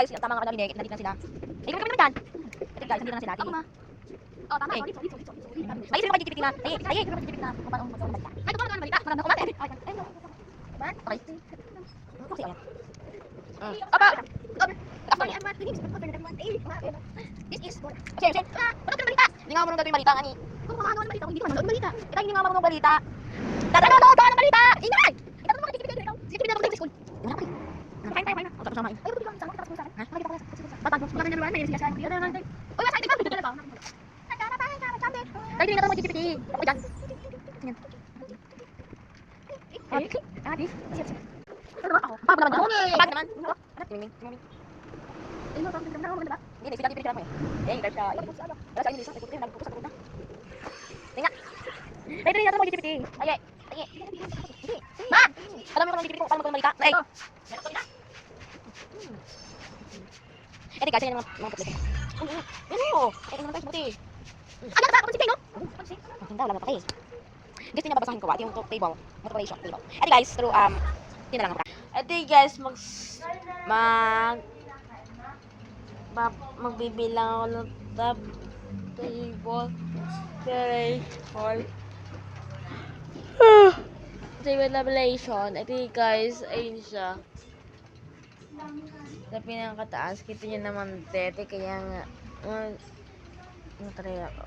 guys, tama nga kanina, nandito na sila. Ay, kami naman dyan. Ito guys, nandito na sila. Ako ma. Oh, tama. Eh. Sorry. Ay, sino ka magigipit na? Ay, sino ka magigipit na? Kung paano magsalita. Ay, totoo na balita. Marami ako ba? Okay. Kasi ayan. Apa? This is good. Okay, okay. Ano ka balita? Hindi nga marunong gawin balita, ani. Kung ano ang balita, hindi ko manood balita. Ito hindi nga marunong balita. Tatanood ng balita! Ingay! Ito mo magkikipit dito. Sige, pinapag sa school. Wala pa. Kain tayo, kain na. Ang tapos samain. Ay, hindi ko sa akin, tapos mo sa akin. Ha? Makita ko sa Batag mo. Wala ka naman, may siya. Uy, wasa ikaw dito talaga. Dahil hindi na ito magigipit. Ako dyan. Adi. Ano ako? Pag naman dyan. Pag naman. Timing. Ay, mo tapos na ako ba? Hindi, sila gipit mo eh. Eh, dahil siya. Wala sa English. Ay, nagpupunta sa pupunta. Tinga. Dahil hindi na ito magigipit. Ay, ay. Ma! Alam mo kung magigipit ko. Paano magigipit ko? Ay. Eh, di kasi yan ang mga problema. Ano? Eh, naman tayo buti. Ano ka? Ako si Pino? Hindi, wala na pa kayo. Gusto niya babasahin ko ba? Ito yung table. Motivation table. Eh, guys, through, yun na lang. Ito guys, magbibilang ako ng table, 3, 4. Table tabulation. Ito guys, ayun siya. Sa pinakataas, kita nyo naman tete, kaya nga, try ako.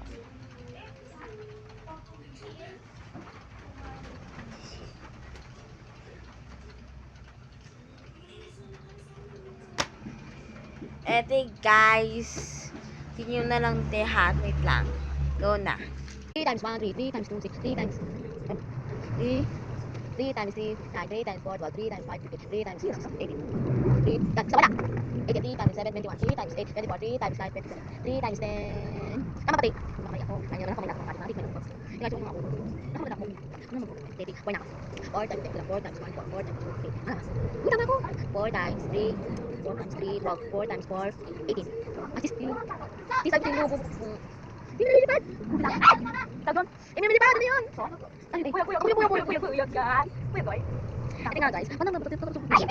Eto guys, tingin na lang te ha, wait lang. Go na. 3 times 1, 3, 3 times 2, 6, 3 times 3, 3 times 3, 9, 3 times 4, 12, 3 times 5, 15, 3 times 6, 18, 3, sa wala. 18, 3 times 7, 21, 3 times 8, 24, 3 times 9, 27, 3 times 10. Tama pati. Kumakain ako. Kaya naman ako may lakong mathematics, may lakong course. Hindi nga ako. Ako na ako. Ano mo? Baby, 4 na ako. 4 times 10, 4 times 1, 4 times 2, 8. Ah, tama ako. 4 times 3, 4 times 3, 12, 4 times 4, 18. At least, this time, tinlo ko. Hindi na lilipad. Tagon. Eh, may lilipad. Ano yun? Ay, kuya. Ito nga guys. Paano nga ba? Ay,